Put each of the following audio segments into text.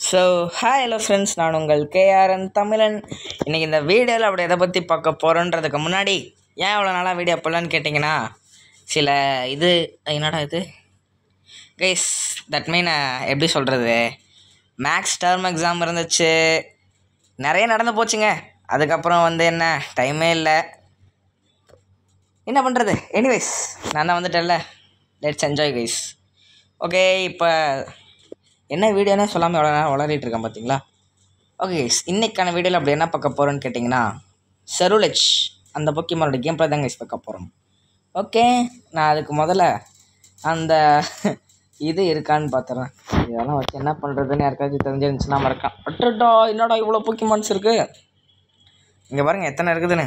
So hello friends, நான் உங்கள் KRN தமிழன். இன்றைக்கி இந்த வீடியோவில் அப்படி எதை பற்றி பார்க்க போகிறோன்றதுக்கு முன்னாடி ஏன் இவ்வளோ நாளாக வீடியோ போடலான்னு கேட்டிங்கன்னா, சில என்னடா இது கைஸ், தட் மீன் எப்படி சொல்கிறது, மேக்ஸ் டேர்ம் எக்ஸாம் இருந்துச்சு, நிறைய நடந்து போச்சுங்க. அதுக்கப்புறம் என்ன டைமே இல்லை, என்ன பண்ணுறது. எனிவேஸ், நான் தான் வந்துட்டேன்ல, லெட்ஸ் என்ஜாய் கைஸ். ஓகே, இப்போ என்ன வீடியோனே சொல்லாமல் எவ்வளோ நேரம் வளரிட்டு இருக்கேன் பார்த்தீங்களா. ஓகே கைஸ், இன்றைக்கான வீடியோவில் அப்படி என்ன பார்க்க போகிறோன்னு கேட்டிங்கன்னா, செருலெச் அந்த பொக்கிமானோட கேம் பிளே தான் கைஸ் பார்க்க போகிறோம். ஓகே, நான் அதுக்கு முதல்ல அந்த இது இருக்கான்னு பார்த்துறேன். இதெல்லாம் வச்சு என்ன பண்ணுறதுன்னு யாருக்காச்சும் தெரிஞ்சிருந்துச்சுன்னா மறக்கான். அட்டா, என்னடா இவ்வளோ பொக்கிமான்ஸ் இருக்குது, இங்கே பாருங்கள் எத்தனை இருக்குதுன்னு.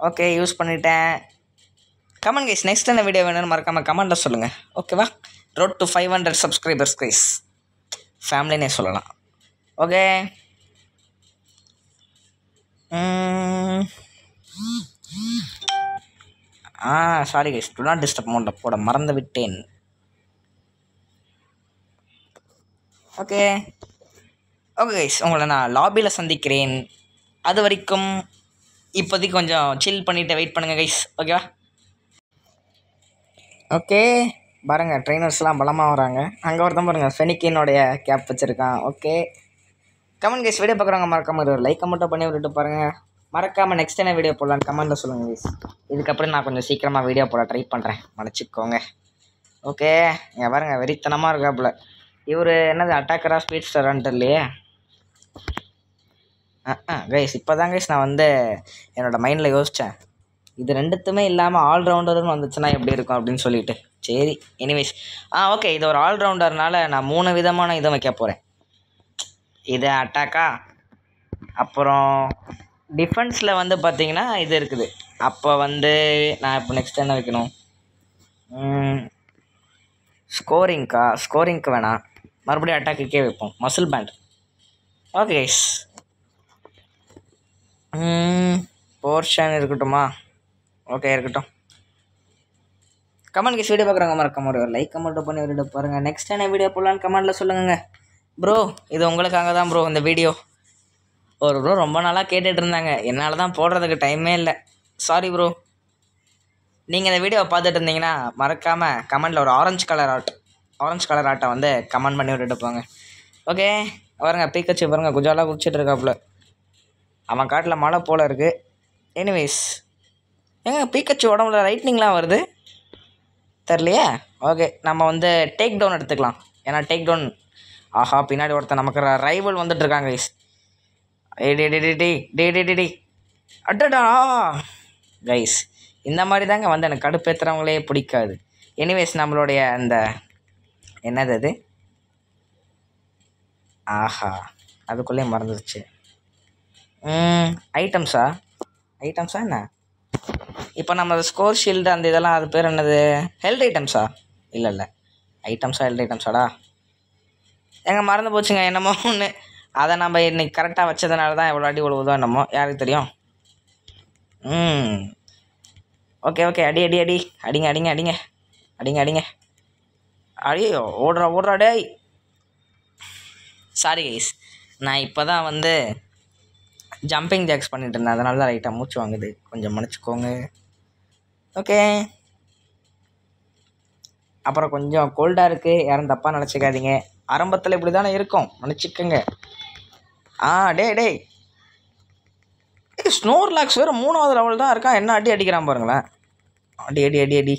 ஓகே, யூஸ் பண்ணிட்டேன். கமெண்ட் கைஸ், நெக்ஸ்ட் என்ன வீடியோ வேணும்னு மறக்காமல் கமெண்ட்டில் சொல்லுங்கள். ஓகேவா? ரோட் டு 500 சப்ஸ்கிரைபர்ஸ் கைஸ், ஃபேமிலினே சொல்லலாம். Okay, sorry guys, to not disturb மோடில் போட மறந்து விட்டேன். ஓகே ஓகே கைஸ், உங்களை நான் லாபியில் சந்திக்கிறேன். அது வரைக்கும் இப்போதைக்கு கொஞ்சம் சில் பண்ணிவிட்டு வெயிட் பண்ணுங்கள் கைஸ். ஓகேவா? ஓகே, பாருங்கள் ட்ரெயினர்ஸ்லாம் பலமாக வராங்க. அங்கே ஒருத்தன் பாருங்கள் ஃபெனிக்கினோடைய கேப் வச்சுருக்கான். ஓகே, கமெண்ட் கைஸ், வீடியோ பார்க்குறவங்க மறக்காமல் ஒரு லைக்கை மட்டும் பண்ணி விட்டுட்டு பாருங்கள். மறக்காமல் நெக்ஸ்ட் என்ன வீடியோ போடலான்னு கமெண்ட்டில் சொல்லுங்கள் கைஸ். இதுக்கப்புறம் நான் கொஞ்சம் சீக்கிரமாக வீடியோ போட ட்ரை பண்ணுறேன், மன்னிச்சிக்கோங்க. ஓகே, இங்கே பாருங்கள் வெறித்தனமாக இருக்காப்புல. இவர் என்னது அட்டாக்கரா ஸ்பீட் ஸ்டாரான்ட்டு இல்லையே. கைஸ், இப்போ தான் கைஸ் நான் என்னோடய மைண்டில் யோசித்தேன், இது ரெண்டுத்துமே இல்லாமல் ஆல்ரவுண்டர்னு வந்துச்சுன்னா எப்படி இருக்கும் அப்படின்னு சொல்லிட்டு. சரி, எனிவேஸ், ஓகே, இது ஒரு ஆல்ரவுண்டர்னால நான் 3 விதமான இதை வைக்க போகிறேன். இது அட்டாக்கா, அப்புறம் டிஃபென்ஸில் பார்த்தீங்கன்னா இது இருக்குது. அப்போ நான் இப்போ நெக்ஸ்ட் என்ன வைக்கணும், ஸ்கோரிங்க்கு வேணாம், மறுபடியும் அட்டாக்குக்கே வைப்போம், muscle band. Okay guys, portion இருக்கட்டுமா? ஓகே, இருக்கட்டும். கமெண்ட் கைஸ், வீடியோ பார்க்குறவங்க மறக்காம ஒரு லைக்கை மட்டும் பண்ணி வீடியோ பாருங்கள். நெக்ஸ்ட் என்ன வீடியோ போடலான்னு கமெண்ட்டில் சொல்லுங்க ப்ரோ. இது உங்களுக்காக தான் ப்ரோ இந்த வீடியோ. ஒரு ப்ரோ ரொம்ப நாளாக கேட்டுட்டு இருந்தாங்க, என்னால் தான் போடுறதுக்கு டைமே இல்லை, சாரி ப்ரோ. நீங்கள் இந்த வீடியோவை பார்த்துட்டு இருந்தீங்கன்னா மறக்காமல் கமெண்டில் ஒரு ஆரஞ்சு கலர் ஆட்டை கமெண்ட் பண்ணி விட்டுட்டு போங்க. ஓகே, பாருங்க பீக்கச்சு பாருங்கள் குஜாலாக குடிச்சிட்டு இருக்காப்புல. அவன் காட்டில் மழை போல் இருக்குது. எனிவேஸ், பீக்கச்சு உடம்புல ரைட்னிங்லாம் வருது தெரியலையே. ஓகே, நம்ம டேக் டவுன் எடுத்துக்கலாம். ஏன்னா டேக் டவுன், ஆஹா, பின்னாடி ஒருத்தன் நமக்கு ரைவல் வந்துட்டுருக்காங்க கைஸ். டே அட்டடா கைஸ், இந்த மாதிரி தாங்க எனக்கு கடுப்பேற்றுறவங்களே பிடிக்காது. எனிவேஸ், நம்மளுடைய அந்த என்னது அது, ஆஹா, அதுக்குள்ளேயே மறந்துடுச்சு. ஐட்டம்ஸா என்ன இப்போ நம்ம ஸ்கோர் ஷீல்டு அந்த இதெல்லாம், அது பேர் என்னது, ஹெல்த் ஐட்டம்ஸா? இல்லை ஹெல்த் ஐட்டம்ஸாடா, மறந்து போச்சுங்க என்னமோ ஒன்று. அதை நம்ம இன்றைக்கி கரெக்டாக வச்சதுனால தான் எவ்வளோ அடி விழுவுதோ என்னமோ, யாருக்கு தெரியும். ஓகே, அடிங்க. அடியோ, ஓடுறா டேய். சாரி கைஸ், நான் இப்போ தான் ஜம்பிங் ஜாக்ஸ் பண்ணிட்டு இருந்தேன், அதனால தான் லைட்டாக மூச்சு வாங்குது, கொஞ்சம் மன்னிச்சிக்கோங்க. ஓகே, அப்புறம் கொஞ்சம் கோல்டாக இருக்குது, யாரும் தப்பாக நினச்சிக்காதீங்க. ஆரம்பத்தில் இப்படி தானே இருக்கும், மன்னிச்சிக்கோங்க. டே ஸ்னோர்லாக்ஸ் வேறு 3வது லெவல் தான் இருக்கான், என்ன அடிக்கிறான் பாருங்களேன். அடி.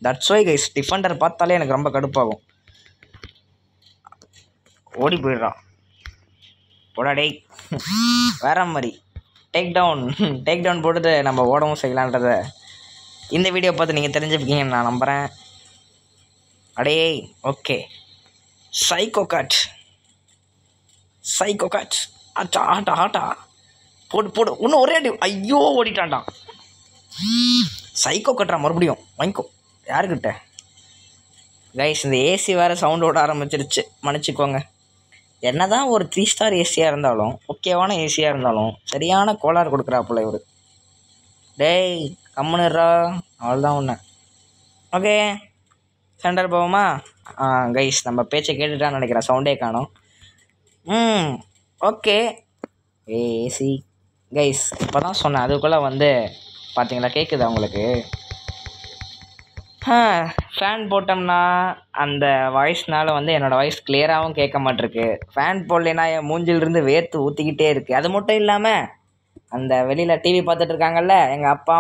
தட்ஸ் வை கைஸ், டிஃபெண்டர் பார்த்தாலே எனக்கு ரொம்ப கடுப்பாகும். ஓடி போயிடுறான், போடா டேய். வேற மாதிரி டேக் டவுன் போட்டுட்டு நம்ம ஓடவும் செய்யலான்றத இந்த வீடியோ பார்த்து நீங்கள் தெரிஞ்சுப்பீங்கன்னு நான் நம்புகிறேன். அடே ஓகே, சைக்கோ காட் ஆட்டா போடு இன்னும் ஒரே அடி. ஐயோ, ஓடிட்டான்டா. சைக்கோ கட்டுறா, மறுபடியும் வாங்கிக்கோ. யாருக்கிட்ட கைஸ், இந்த ஏசி வேறு சவுண்ட் ஓட ஆரம்பிச்சிருச்சு, மன்னிச்சிக்கோங்க. என்ன தான் ஒரு 3 ஸ்டார் ஏசியாக இருந்தாலும், ஓகேவான ஏசியாக இருந்தாலும் சரியான கோளாறு கொடுக்குறாப்புல இவர். டேய் கம்முன்னுறா, அவ்வளோதான் ஒன்று. ஓகே, சென்டர் போவோமா? கைஸ் நம்ம பேச்சை கேட்டுட்டான்னு நினைக்கிறேன், சவுண்டே காணோம். ஓகே. ஏசி கைஸ் இப்போ தான் சொன்னேன், அதுக்குள்ளே வந்து பார்த்தீங்களா கேட்குதா உங்களுக்கு? ஃபேன் போட்டோம்னா அந்த வாய்ஸ்னால் வந்து என்னோடய வாய்ஸ் கிளியராகவும் கேட்க மாட்டிருக்கு. ஃபேன் போடலைன்னா என் மூஞ்சிலிருந்து வேர்த்து ஊற்றிக்கிட்டே இருக்குது. அது மட்டும் இல்லாமல் அந்த வெளியில் டிவி பார்த்துட்டு இருக்காங்கல்ல, எங்கள் அப்பா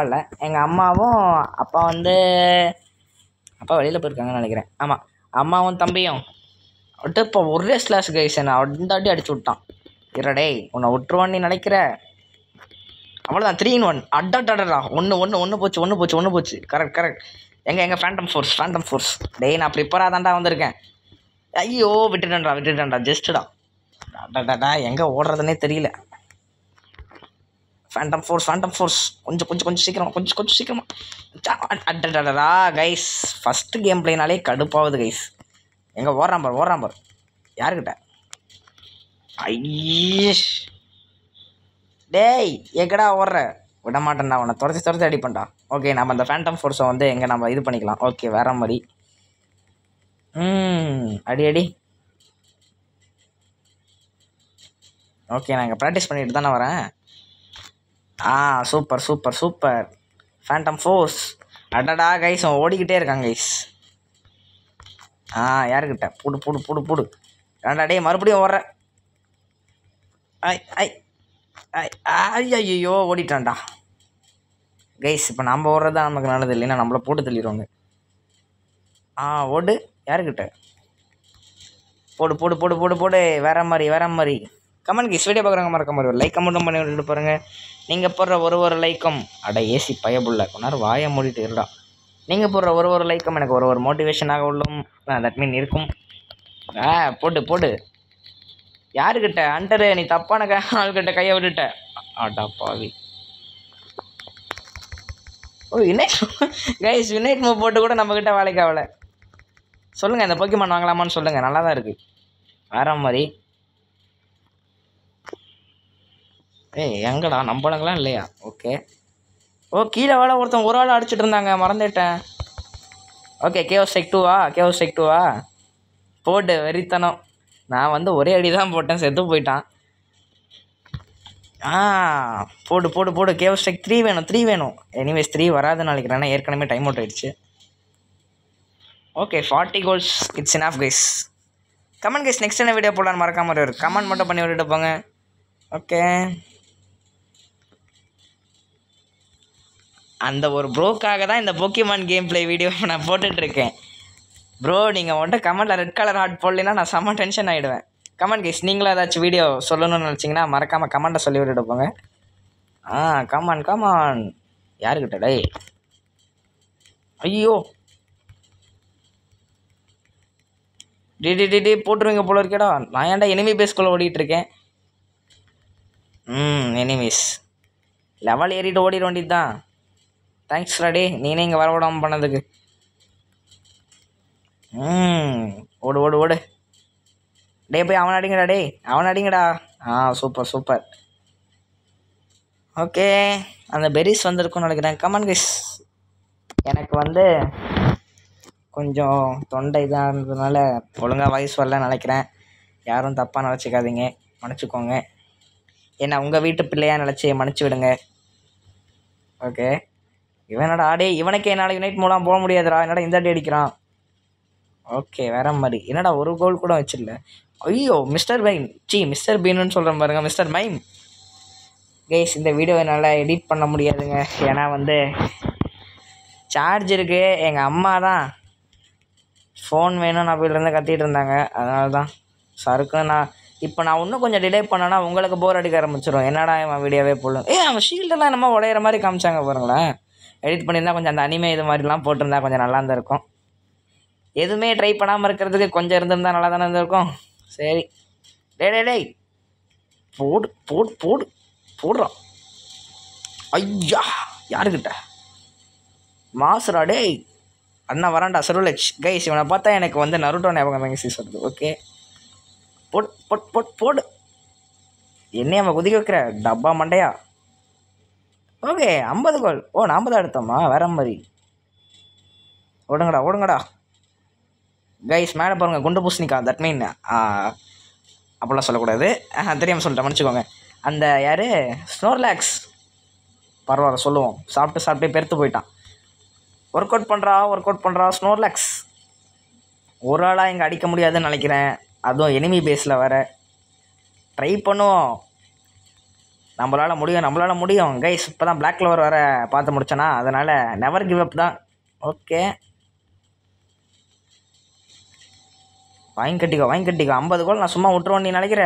இல்லை, எங்கள் அம்மாவும் அப்பா வந்து அப்பா வெளியில் போயிருக்காங்கன்னு நினைக்கிறேன். ஆமாம், அம்மாவும் தம்பியும் விட்டு இப்போ ஒரே ஸ்லாஷ் கைஸ் என்ன அந்த அடி அடிச்சு விட்டான். இரடே உன்னை விட்டுருவான்னு நீ நினைக்கிற? அவ்வளோதான், 3-in-1. அட்டாடா, ஒன்று போச்சு. கரெக்ட். எங்கள் ஃபேண்டம் ஃபோர்ஸ். டேய் நான் ப்ரிப்பராக தான்டா வந்திருக்கேன். ஐயோ விட்டுட்டேன்டா ஜஸ்ட்டுடா. அடாடா எங்கே ஓடுறதுனே தெரியல. ஃபேண்டம் ஃபோர்ஸ் கொஞ்சம் சீக்கிரமா. அடடா கைஸ், ஃபஸ்ட்டு கேம் பிளேனாலே கடுப்பாகுது கைஸ். எங்கே ஓடுறான் பார் யாருக்கிட்ட? ஐயேஷ் டேய் எங்கடா ஓடுற? விட மாட்டேன்டா, அவனை துரத்தி அடிப்பேன்டா. ஓகே, நம்ம அந்த ஃபேண்டம் ஃபோர்ஸை வந்து எங்கே நம்ம இது பண்ணிக்கலாம். ஓகே, வேற மாதிரி அடி. ஓகே, நான் இங்கே ப்ராக்டிஸ் பண்ணிட்டு தானே வரேன். Super Phantom force. அடடா கைஸ், அவன் ஓடிக்கிட்டே இருக்கான் கைஸ். யாருக்கிட்ட? போடு. ஏன்டா டே மறுபடியும் ஓடுற? ஐயோ ஓடிட்டான்டா கைஸ். இப்போ நம்ம ஓடுறதா நமக்கு நல்லது, இல்லைன்னா நம்மளை போட்டு தள்ளிடுவாங்க. ஓடு. யாருக்கிட்ட? போடு. வேற மாதிரி. கமெண்ட் கைஸ், வீடியோ பார்க்குறவங்க மறக்க மாதிரி ஒரு லைக் கமெண்ட்டும் பண்ணி விட்டுட்டு பாருங்கள். நீங்கள் போடுற ஒரு லைக்கும் ஏசி பயபுள்ள கொண்டாரு வாயை மூடிட்டு இருடா. நீங்கள் போடுற ஒரு லைக்கும் எனக்கு ஒரு மோட்டிவேஷனாக உள்ளும் தட் மீன் இருக்கும். போடு. யாருக்கிட்ட? அண்டரு, நீ தப்பான ஆள்கிட்ட கையை விட்டுட்ட. ஆட்டா பாவி. யுனைட் மூவ் போட்டு கூட நம்மக்கிட்ட வேலைக்கு ஆகலை. சொல்லுங்கள், இந்த போக்கிமான் வாங்கலாமான்னு சொல்லுங்கள், நல்லா தான் இருக்குது. வேற மாதிரி. எங்கடா நம்பளங்களாம் இல்லையா? ஓகே. கீழே வேலை ஒருத்தன் ஒரு ஆள் அடிச்சிட்டு இருந்தாங்க, மறந்துட்டேன். ஓகே, கேஓஸ் டெக் 2வா? போடு வெறித்தனம். நான் வந்து ஒரே அடி தான் போட்டேன், செத்து போயிட்டான். போடு. கேஓஸ் டெக் 3 வேணும். எனிவேஸ் 3 வராதுன்னு நினைக்கிறேன், ஏற்கனவே டைம் அவுட் ஆயிடுச்சு. Okay, 40 goals it's enough guys. Comment guys, next என்ன வீடியோ போடலான்னு மறக்காம ஒரு கமெண்ட் மட்டும் பண்ணி விட்டுட்டு போங்க. ஓகே, அந்த ஒரு ப்ரோக்காக தான் இந்த போக்கிமான் கேம் பிளே வீடியோ நான் போட்டுட்ருக்கேன். ப்ரோ நீங்கள் வந்துட்டு கமெண்ட்டில் ரெட் கலர் ஹார்ட் போடலைன்னா நான் செம்ம டென்ஷன் ஆகிடுவேன். கமெண்ட் கைஸ், நீங்களும் ஏதாச்சும் வீடியோ சொல்லணும்னு நினச்சிங்கன்னா மறக்காமல் கமெண்ட்டை சொல்லி விட்டுட்டு போங்க. கமான். யாருக்கிட்ட? டே ஐயோ டி போட்டுருவீங்க போல இருக்கேடா. நான் ஏன்டா எனிமி பேஸ்குள்ளே ஓடிட்டுருக்கேன். எனிமீஸ் லெவல் ஏறிட்டு ஓடிட வேண்டியது தான். தேங்க்ஸ் ராடே, நீனே இங்கே வர விடாமல் பண்ணதுக்கு. ஓடு. டே போய் அவன் அடிங்கடா. சூப்பர். ஓகே, அந்த பெரிஸ் வந்திருக்குன்னு நினைக்கிறேன். கமெண்ட் கைஸ், எனக்கு வந்து கொஞ்சம் தொண்டை இதாக இருந்ததுனால ஒழுங்காக வாய்ஸ் வரலன்னு நினைக்கிறேன். யாரும் தப்பாக நினச்சிக்காதீங்க, மன்னிச்சிக்கோங்க. ஏன்னா உங்கள் வீட்டு பிள்ளையாக நினச்சி மன்னிச்சு விடுங்க. ஓகே, இவனடா இவனுக்கு என்னால் யுனைட் மூலம் போக முடியாதுடா, என்னடா இந்த அடி அடிக்கிறான். ஓகே, வேற மாதிரி. என்னடா ஒரு கோல் கூட வச்சிடல. ஐயோ மிஸ்டர் பீனுன்னு சொல்கிறேன் பாருங்க, மிஸ்டர் மைம். கைஸ், இந்த வீடியோ என்னால் எடிட் பண்ண முடியாதுங்க, ஏன்னா வந்து சார்ஜ் இருக்குது. எங்கள் அம்மா தான் ஃபோன் வேணும்னு அப்படிலேருந்து கத்திகிட்டு இருந்தாங்க, அதனால தான் சருக்குன்னு நான் இன்னும் கொஞ்சம் டிலே பண்ணேன்னா உங்களுக்கு போர் அடிக்க ஆரம்பிச்சிடும். என்னடா அவன் வீடியோவே போடலாம். அவன் ஷீல்டெல்லாம் என்னமோ உடையிற மாதிரி காமிச்சாங்க பாருங்களேன். எடிட் பண்ணியிருந்தா கொஞ்சம் அந்த அனிமே இது மாதிரிலாம் போட்டிருந்தா கொஞ்சம் நல்லா இருந்திருக்கும். எதுவுமே ட்ரை பண்ணாமல் இருக்கிறதுக்கு கொஞ்சம் இருந்திருந்தால் நல்லா தானே இருந்திருக்கும். சரி, டேய் போடுறான். ஐயா, யாருக்கிட்ட? மாசுரா டேய். அண்ணா வரான்டா சர்வலட்ச். கைஸ், இவனை பார்த்தா எனக்கு வந்து நருட்டோ ஞாபகம் தாங்க சொல்லுது. ஓகே, போடு. என்னைய அவன் குதிக்க வைக்கிற டப்பா மண்டையா. ஓகே, 50 கோல். நாம் தான் எடுத்தோமா? வேற மாதிரி. ஓடுங்கடா. கைஸ் மேலே பாருங்கள் குண்டு பூசணிக்கா. தட் மீன் அப்படிலாம் சொல்லக்கூடாது. தெரியாமல் சொல்லிட்டேன், மன்னிச்சுக்கோங்க. அந்த யார் ஸ்னோர்லாக்ஸ், பரவாயில்ல சொல்லுவோம். சாப்பிட்டு பெருத்து போயிட்டான். ஒர்க் அவுட் பண்ணுறா ஸ்னோர்லாக்ஸ். ஒரு ஆளாக இங்கே அடிக்க முடியாதுன்னு நினைக்கிறேன். அதுவும் எனிமி பேஸில் வர ட்ரை பண்ணுவோம். நம்மளால் முடியும் கைஸ். இப்போ தான் பிளாக் கலர் வர பார்த்து முடிச்சேனா, அதனால் நெவர் கிவ் அப் தான். ஓகே, வாங்கி கட்டிக்கோ 50 கோல் நான் சும்மா விட்டுருவோம் நீ நினைக்கிற?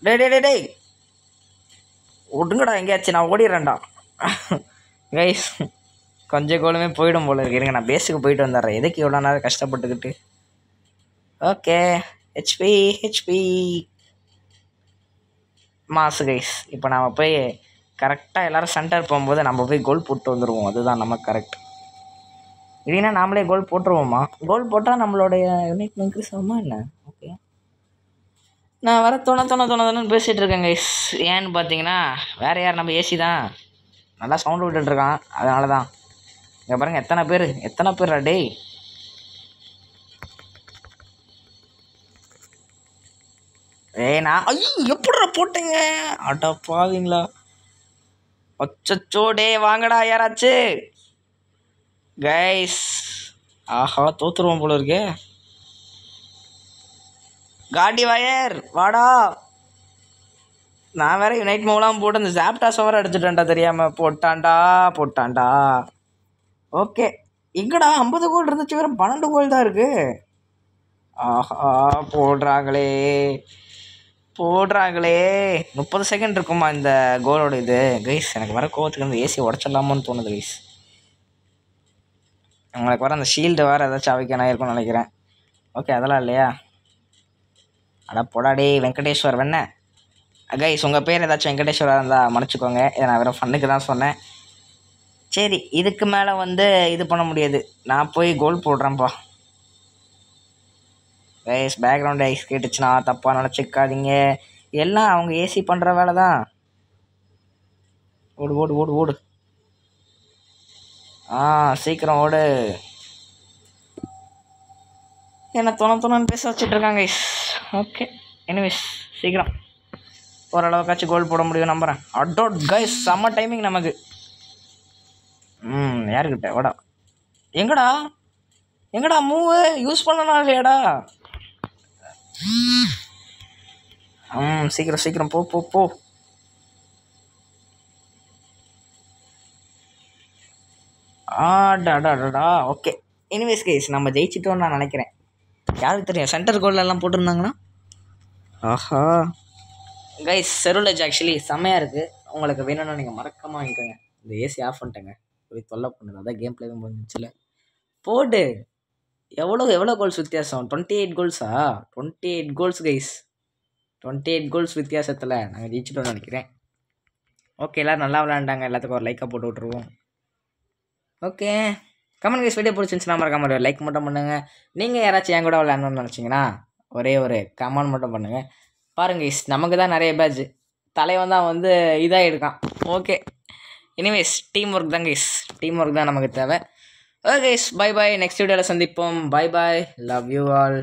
டேய் விட்டுங்கடா எங்கேயாச்சும், நான் ஓடிடுறேன்டா. கைஸ் கொஞ்சம் கோலுமே போயிடும் போல இருக்கு. இருங்க நான் பேஸுக்கு போயிட்டு வந்துடுறேன். எதுக்கு இவ்வளோ நேரம் கஷ்டப்பட்டுக்கிட்டு. ஓகே, ஹெச்பி மாசு கைஸ். இப்போ நம்ம போய் கரெக்டாக எல்லோரும் சென்டர் போகும்போது நம்ம போய் கோல் போட்டு வந்துடுவோம். அதுதான் நம்ம கரெக்ட். இல்லைன்னா நாமளே கோல் போட்டுருவோமா? கோல் போட்டால் நம்மளுடைய யூனிட் இன்க்ரீஸ் ஆகுமா என்ன? ஓகே, நான் வர தோணு பேசிகிட்டு இருக்கேன் கைஸ். ஏன்னு பார்த்தீங்கன்னா வேறு யார், நம்ம ஏசி தான் நல்லா சவுண்டு விட்டுட்ருக்கான். அதனால தான். இங்கே பாருங்கள் எத்தனை பேர் டேய். நான் ஐயோ எப்படிடா போட்டேங்க? அடா பாவீங்களா. அச்சோ டே வாங்கடா யாராச்சு. கைஸ் ஆஹா தோத்துருவோம் போல இருக்கே. காடி வயர் வாடா. நான் வேற யுனைட் மூவெலாம் போட்டு அந்த ஜாப்டாஸ் வர அடிச்சுட்டேன்டா தெரியாமல். போட்டான்டா. ஓகே, எங்கடா 50 கோல் இருந்துச்சு, வெறும் 12 கோல் தான் இருக்கு. ஆஹா போடுறாங்களே 30 செகண்ட் இருக்குமா இந்த கோலோட இது. கைஸ் எனக்கு வர கோவத்துக்கு வந்து ஏசி உடச்சிடலாமான்னு தோணுது கைஸ். உங்களுக்கு வர அந்த ஷீல்டு வேறு ஏதாச்சும் அவைக்கணும் இருக்கும்னு நினைக்கிறேன். ஓகே, அதெல்லாம் இல்லையா? அடா போடாடே வெங்கடேஸ்வர் வெண்ண. கைஸ் உங்கள் பேர் ஏதாச்சும் வெங்கடேஸ்வராக இருந்தால் மன்னிச்சிக்கோங்க. இதை நான் வெறும் ஃபன்னுக்கு தான் சொன்னேன். சரி, இதுக்கு மேலே வந்து இது பண்ண முடியாது. நான் போய் கோல் போடுறேன்ப்பா. கைஸ் பேக்ரவுண்ட் ஐஸ் கேட்டுச்சுன்னா தப்பாக நினச்சிக்காதீங்க. எல்லாம் அவங்க ஏசி பண்ணுற வேலை தான். ஓடு. சீக்கிரம் ஓடு. என்ன தோணுன்னு பேச வச்சுட்ருக்காங்க கைஸ். ஓகே, எனிவேஸ் சீக்கிரம் ஓரளவுக்காச்சும் கோல் போட முடியும் நம்புகிறேன். அடோட் கைஸ் செம்ம டைமிங் நமக்கு. யாருக்கிட்ட ஓடா? எங்கடா மூவு யூஸ் பண்ணனா இல்லையாடா? சீக்கிரம் போ. டாடா. ஓகே, எனிவேஸ் கைஸ் நம்ம ஜெயிச்சிட்டோன்னு நான் நினைக்கிறேன். யாருக்கு தெரியும், சென்டர் கோல்லாம் போட்டிருந்தாங்கன்னா. ஆஹா கைஸ் செருலேஜ் ஆக்சுவலி செம்மையாக இருக்குது. உங்களுக்கு வேணும்னா நீங்கள் மறக்காமல் வாங்கிக்கோங்க. இந்த ஏசி ஆஃப் பண்ணிட்டேங்க, போய் தொல்லை பண்ணுது. அதான் கேம் பிளேவும் முடிஞ்சிச்சுல. போடு. எவ்வளோ கோல்ஸ் வித்தியாசம்? 28 கோல்ஸா? 28 கோல்ஸ் கைஸ். 28 கோல்ஸ் வித்தியாசத்தில் நாங்கள் ஜெயிச்சிட்டோம்னு நினைக்கிறேன். ஓகே, எல்லோரும் நல்லா விளையாண்டாங்க. எல்லாத்துக்கும் ஒரு லைக்காக போட்டு விட்ருவோம். Okay, comment guys. வீடியோ பிடிச்சிருந்துச்சுன்னா மறக்காம ஒரு லைக் மட்டும் பண்ணுங்கள். நீங்கள் யாராச்சும் என் கூட விளையாடணும்னு நினச்சிங்கன்னா ஒரே ஒரு கமெண்ட் மட்டும் பண்ணுங்கள். பாருங்க கைஸ், நமக்கு தான் நிறைய பேட்ச். தலைவன் தான் வந்து இதாக எடுக்கான். ஓகே, எனிவேஸ் டீம் ஒர்க் தான் நமக்கு தேவை. Okay guys, bye. நெக்ஸ்ட் வீடியோவில் சந்திப்போம். பை. Love you all.